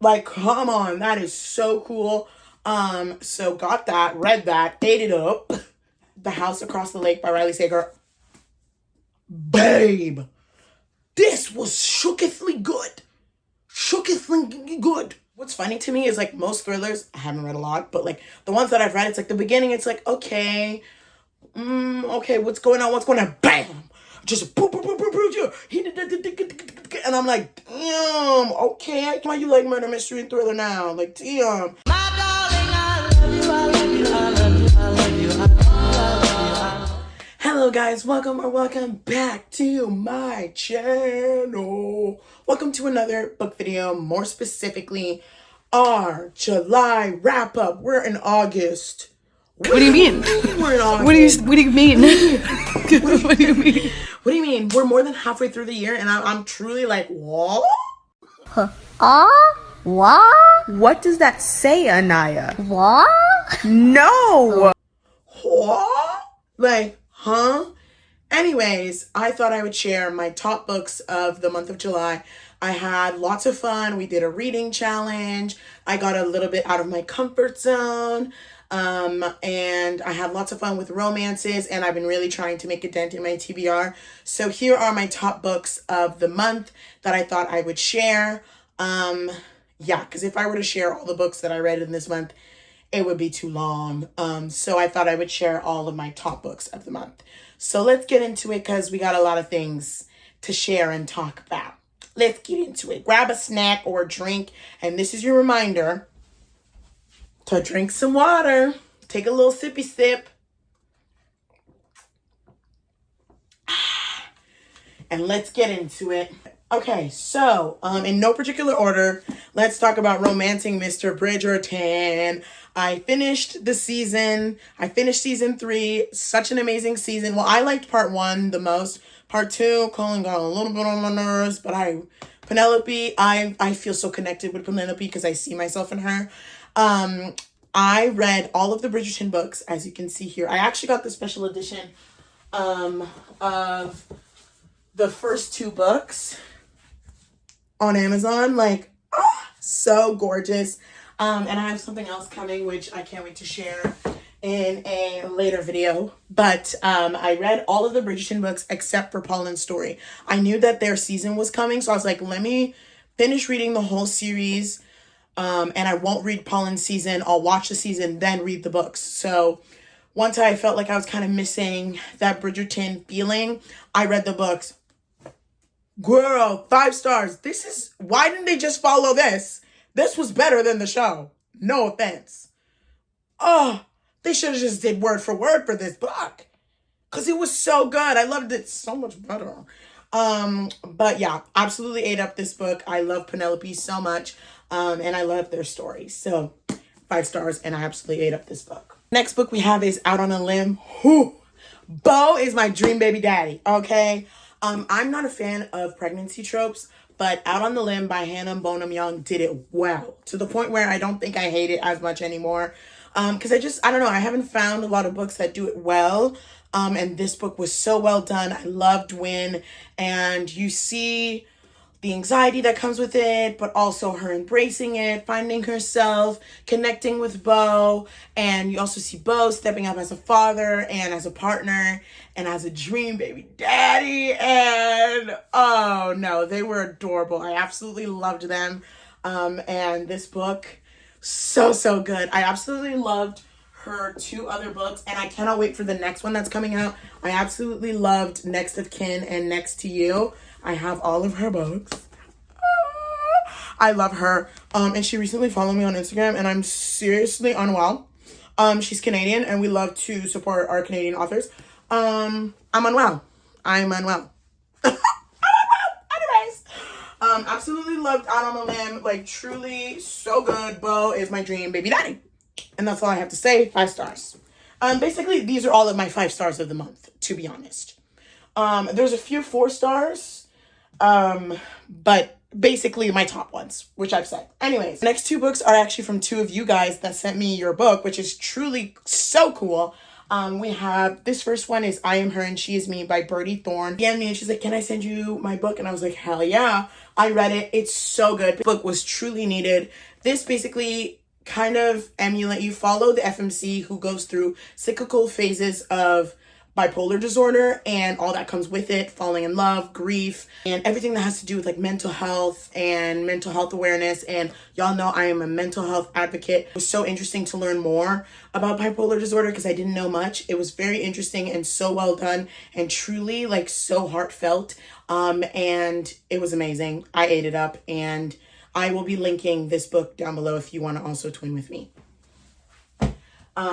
Like, come on, that is so cool. So got that, read that, ate it up. The House Across the Lake by Riley Sager. Babe, this was shookethly good. Shookethly good. What's funny to me is, like, most thrillers, I haven't read a lot, but, like, the ones that I've read, it's like the beginning, it's like, okay, okay, what's going on? Bam! Just boop, boop, boop, boop, boop, and I'm like, damn, okay, why you like murder, mystery, and thriller now? Like, damn. My darling, I love you, I love you, I love you, I love you, I love you. Hello guys, welcome back to my channel. Welcome to another book video, more specifically, our July wrap-up. We're in August. What do you mean? We're in August. What do you mean? What do you mean? What do you mean? We're more than halfway through the year, and I'm truly like, what? What? What does that say, Anaya? What? No! What? Like, huh? Anyways, I thought I would share my top books of the month of July. I had lots of fun. We did a reading challenge. I got a little bit out of my comfort zone. And I had lots of fun with romances, and I've been really trying to make a dent in my TBR. So here are my top books of the month that I thought I would share. Yeah, because if I were to share all the books that I read in this month, it would be too long. So I thought I would share all of my top books of the month. So let's get into it, because we got a lot of things to share and talk about. Let's get into it. Grab a snack or a drink, and this is your reminder to drink some water. Take a little sippy sip. And let's get into it. Okay, so in no particular order, let's talk about Romancing Mr. Bridgerton. I finished the season. I finished season 3. Such an amazing season. Well, I liked part 1 the most. Part 2, Colin got a little bit on my nerves, but Penelope, I feel so connected with Penelope because I see myself in her. I read all of the Bridgerton books, as you can see here. I actually got the special edition of the first 2 books on Amazon. Like, so gorgeous. And I have something else coming, which I can't wait to share in a later video. But I read all of the Bridgerton books except for Pauline's story. I knew that their season was coming, so I was like, let me finish reading the whole series. And I won't read Pauline's season. I'll watch the season, then read the books. So once I felt like I was kind of missing that Bridgerton feeling, I read the books. Girl, 5 stars. Why didn't they just follow this? This was better than the show. No offense. Oh, they should have just did word for word for this book, because it was so good. I loved it so much better. But yeah, absolutely ate up this book. I love Penelope so much. And I love their stories. So 5 stars, and I absolutely ate up this book. Next book we have is Out on a Limb. Beau is my dream baby daddy, okay? I'm not a fan of pregnancy tropes, but Out on the Limb by Hannah Bonham Young did it well, to the point where I don't think I hate it as much anymore. Because I don't know, I haven't found a lot of books that do it well. And this book was so well done. I loved Win, and you see the anxiety that comes with it, but also her embracing it, finding herself, connecting with Beau. And you also see Beau stepping up as a father and as a partner and as a dream baby daddy. And oh no, they were adorable. I absolutely loved them. And this book, so good. I absolutely loved her 2 other books, and I cannot wait for the next one that's coming out. I absolutely loved Next of Kin and Next to You. I have all of her books. I love her. And she recently followed me on Instagram, and I'm seriously unwell. She's Canadian, and we love to support our Canadian authors. I'm unwell. Anyways, absolutely loved Out on a Limb. Like, truly so good. Beau is my dream baby daddy. And that's all I have to say. 5 stars. Basically, these are all of my 5 stars of the month, to be honest. There's a few 4 stars, but basically my top ones, which I've said. Anyways, the next 2 books are actually from 2 of you guys that sent me your book, which is truly so cool. We have, this first one is I Am Her and She Is Me by Birdie Thorne. She DM'd me and she's like, can I send you my book? And I was like, hell yeah. I read it. It's so good. The book was truly needed. This basically kind of emulate, you follow the FMC who goes through cyclical phases of bipolar disorder and all that comes with it, falling in love, grief, and everything that has to do with like mental health and mental health awareness. And y'all know I am a mental health advocate. It was so interesting to learn more about bipolar disorder because I didn't know much. It was very interesting and so well done and truly like so heartfelt. And it was amazing. I ate it up, and I will be linking this book down below if you want to also twin with me.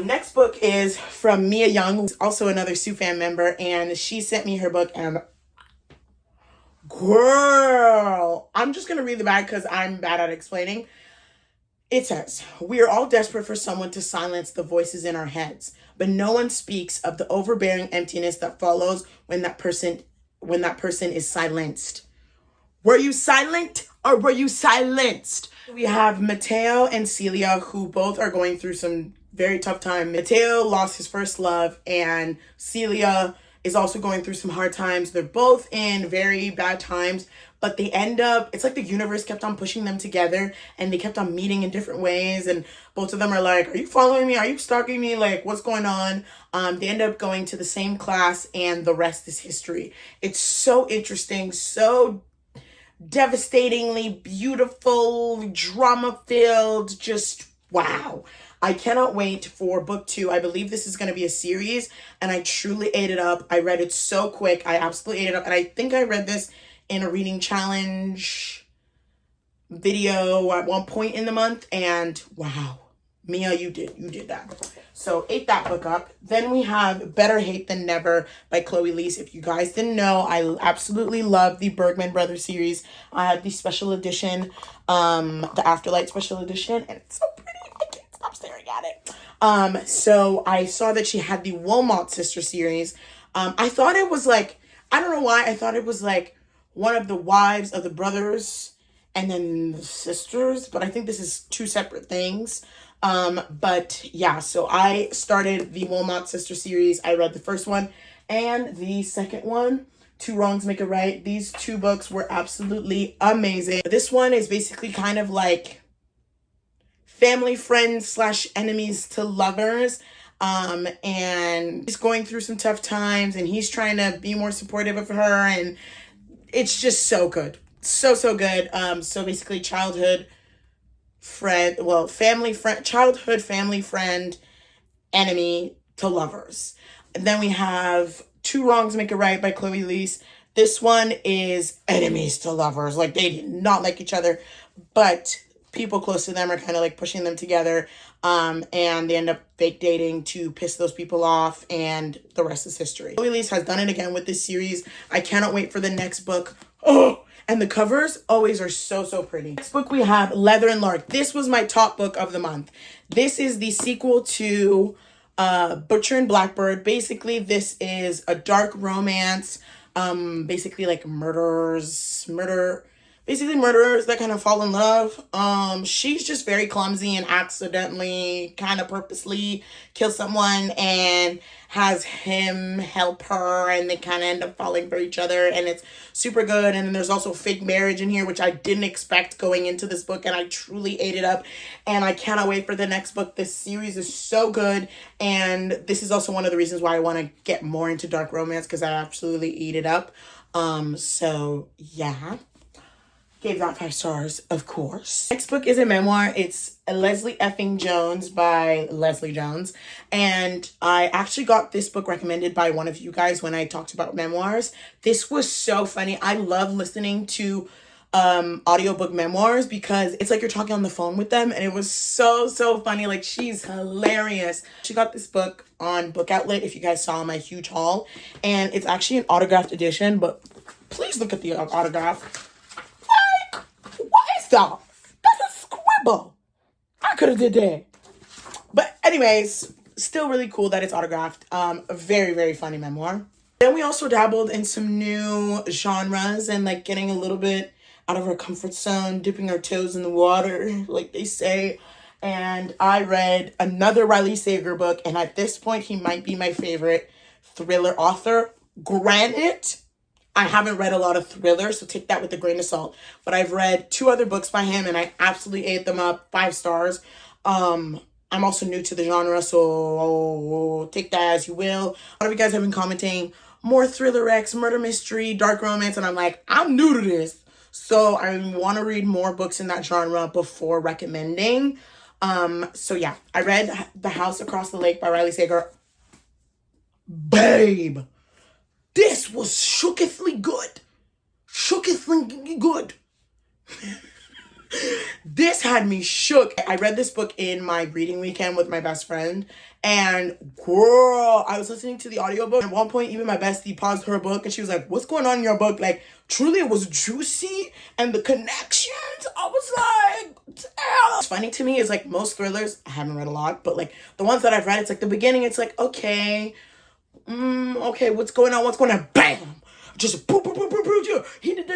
Next book is from Mia Young, who's also another Sue fan member, and she sent me her book, and girl, I'm just going to read the back because I'm bad at explaining. It says, we are all desperate for someone to silence the voices in our heads, but no one speaks of the overbearing emptiness that follows when that person is silenced. Were you silent or were you silenced? We have Mateo and Celia, who both are going through some very tough time. Mateo lost his first love, and Celia is also going through some hard times. They're both in very bad times, but they end up, it's like the universe kept on pushing them together, and they kept on meeting in different ways, and both of them are like, are you following me? Are you stalking me? Like, what's going on? They end up going to the same class, and the rest is history. It's so interesting, so devastatingly beautiful, drama-filled, just wow. I cannot wait for book 2. I believe this is going to be a series, and I truly ate it up. I read it so quick. I absolutely ate it up, and I think I read this in a reading challenge video at one point in the month, and wow. Mia, you did that. So ate that book up. Then we have Better Hate Than Never by Chloe Leese. If you guys didn't know, I absolutely love the Bergman Brothers series. I had the special edition, the Afterlight special edition, and it's so pretty. I can't stop staring at it. So I saw that she had the Wilmot Sister series. I thought it was like, I don't know why, I thought it was like one of the wives of the brothers and then the sisters, but I think this is 2 separate things. But yeah, so I started the Wilmot Sister series. I read the first one and the second one, Two Wrongs Make a Right. These 2 books were absolutely amazing. This one is basically kind of like family friends / enemies to lovers. And he's going through some tough times, and he's trying to be more supportive of her, and it's just so good. So good. So basically childhood friend, childhood family friend, enemy to lovers. And then we have Two Wrongs Make a Right by Chloe Leese. This one is enemies to lovers. Like, they did not like each other, but people close to them are kind of like pushing them together. And they end up fake dating to piss those people off, and the rest is history. Chloe Leese has done it again with this series. I cannot wait for the next book. Oh, and the covers always are so pretty. Next book we have Leather and Lark. This was my top book of the month. This is the sequel to Butcher and Blackbird. Basically, this is a dark romance. Basically like murderers that kind of fall in love. She's just very clumsy and accidentally, kind of purposely kills someone and has him help her, and they kind of end up falling for each other, and it's super good. And then there's also fake marriage in here, which I didn't expect going into this book, and I truly ate it up, and I cannot wait for the next book. This series is so good, and this is also one of the reasons why I want to get more into dark romance, because I absolutely eat it up. So yeah. Gave that 5 stars, of course. Next book is a memoir. It's Leslie Effing Jones by Leslie Jones. And I actually got this book recommended by one of you guys when I talked about memoirs. This was so funny. I love listening to audiobook memoirs because it's like you're talking on the phone with them, and it was so funny. Like, she's hilarious. She got this book on Book Outlet, if you guys saw my huge haul. And it's actually an autographed edition, but please look at the autograph. What is that? That's a scribble. I could have did that. But anyways, still really cool that it's autographed. A very funny memoir. Then we also dabbled in some new genres and like getting a little bit out of our comfort zone, dipping our toes in the water, like they say. and I read another Riley Sager book, and at this point, he might be my favorite thriller author. Granted, I haven't read a lot of thrillers, so take that with a grain of salt. But I've read 2 other books by him, and I absolutely ate them up. 5 stars. I'm also new to the genre, so take that as you will. A lot of you guys have been commenting, more thriller X, murder mystery, dark romance, and I'm like, I'm new to this. So I want to read more books in that genre before recommending. So yeah, I read The House Across the Lake by Riley Sager. Babe, this was shookethly good. Shookethly good. This had me shook. I read this book in my reading weekend with my best friend, and girl, I was listening to the audiobook. At one point, even my bestie paused her book and she was like, what's going on in your book? Like, truly, it was juicy, and the connections, I was like, damn. What's funny to me is, like, most thrillers, I haven't read a lot, but like the ones that I've read, it's like the beginning, it's like, okay, what's going on? Bam! Just boop, boop, boop, boop, boop. He did,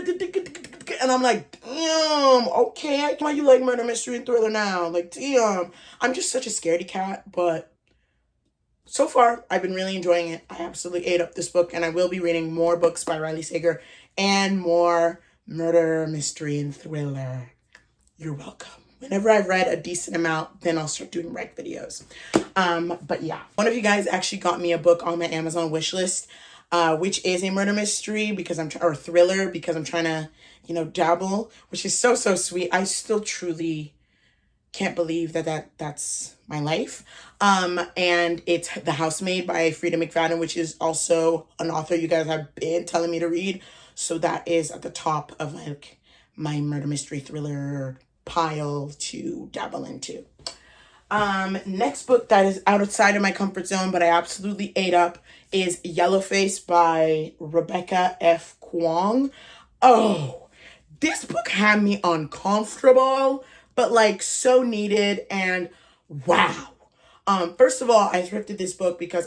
and I'm like, damn, okay, why you like murder mystery and thriller now? Like, damn. I'm just such a scaredy cat, but so far, I've been really enjoying it. I absolutely ate up this book, and I will be reading more books by Riley Sager and more murder, mystery, and thriller. You're welcome. Whenever I've read a decent amount, then I'll start doing rec videos. But yeah, one of you guys actually got me a book on my Amazon wishlist, which is a murder mystery or thriller, because I'm trying to, dabble, which is so sweet. I still truly can't believe that's my life. And it's The Housemaid by Frida McFadden, which is also an author you guys have been telling me to read. So that is at the top of like my murder mystery thriller pile to dabble into. Next book that is outside of my comfort zone, but I absolutely ate up, is Yellowface by Rebecca F. Kwong. Oh, this book had me uncomfortable, but like so needed, and wow. First of all, I thrifted this book because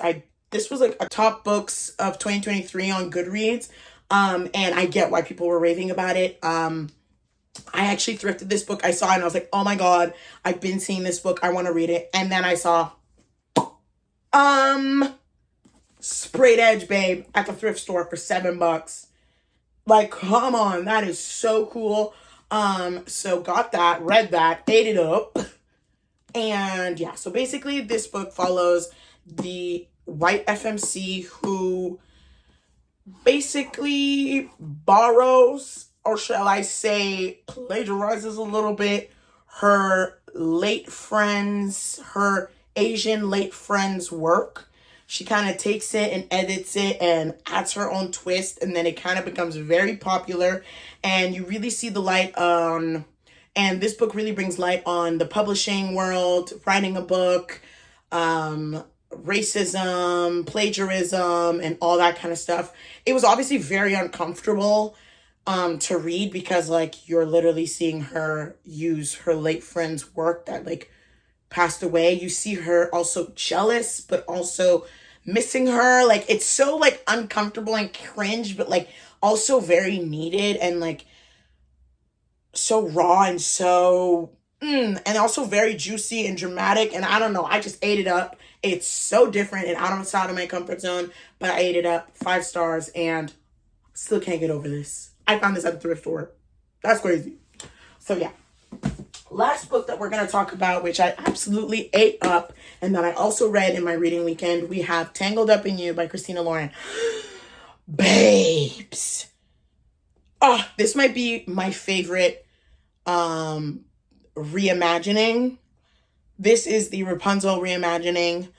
this was like a top books of 2023 on Goodreads. And I get why people were raving about it. I actually thrifted this book. I saw it and I was like, oh my God, I've been seeing this book. I want to read it. And then I saw, Sprayed Edge, babe, at the thrift store for $7. Like, come on, that is so cool. So got that, read that, ate it up. And yeah, so basically this book follows the white FMC who basically borrows, or shall I say plagiarizes a little bit, her Asian late friend's work. She kind of takes it and edits it and adds her own twist, and then it kind of becomes very popular, and you really see the light on, and this book really brings light on the publishing world, writing a book, racism, plagiarism, and all that kind of stuff. It was obviously very uncomfortable to read, because like you're literally seeing her use her late friend's work that like passed away. You see her also jealous, but also missing her. Like, it's so like uncomfortable and cringe, but like also very needed, and like so raw, and so and also very juicy and dramatic. And I don't know, I just ate it up. It's so different and outside of my comfort zone, but I ate it up. 5 stars, and still can't get over this. I found this at the thrift store. That's crazy. So yeah. Last book that we're going to talk about, which I absolutely ate up, and that I also read in my reading weekend, we have Tangled Up in You by Christina Lauren. Babes. Oh, this might be my favorite reimagining. This is the Rapunzel reimagining.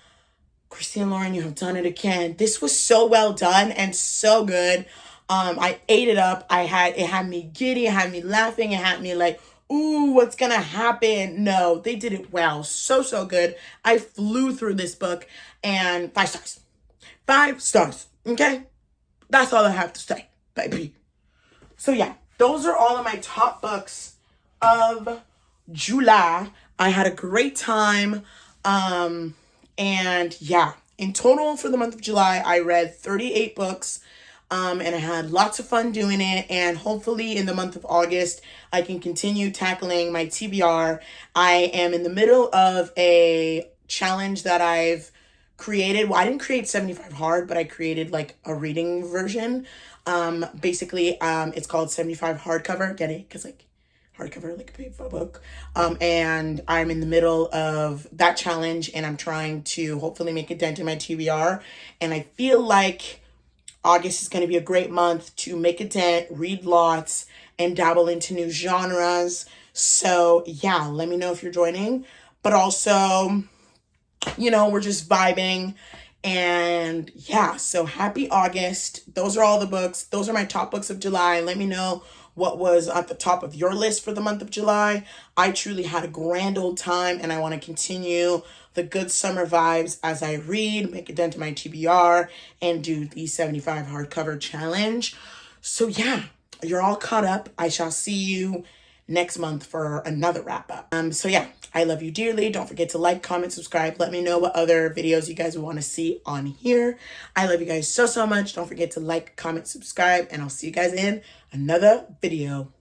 Christina Lauren, you have done it again. This was so well done and so good. I ate it up. It had me giddy, it had me laughing, it had me like, ooh, what's gonna happen? No, they did it well. So good. I flew through this book, and 5 stars. 5 stars, okay? That's all I have to say, baby. So yeah, those are all of my top books of July. I had a great time. And yeah, in total for the month of July, I read 38 books. And I had lots of fun doing it. And hopefully in the month of August, I can continue tackling my TBR. I am in the middle of a challenge that I've created. Well, I didn't create 75 hard, but I created like a reading version. Basically, it's called 75 hardcover. Get it? Because like hardcover, like a paper book. And I'm in the middle of that challenge, and I'm trying to hopefully make a dent in my TBR. And I feel like August is going to be a great month to make a dent, read lots, and dabble into new genres. So yeah, let me know if you're joining. But also, you know, we're just vibing. And yeah, so happy August. Those are all the books. Those are my top books of July. Let me know what was at the top of your list for the month of July. I truly had a grand old time, and I want to continue the good summer vibes as I read, make a dent in my TBR, and do the 75 hardcover challenge. So yeah, you're all caught up. I shall see you next month for another wrap up. So yeah, I love you dearly. Don't forget to like, comment, subscribe. Let me know what other videos you guys would want to see on here. I love you guys so much. Don't forget to like, comment, subscribe, and I'll see you guys in another video.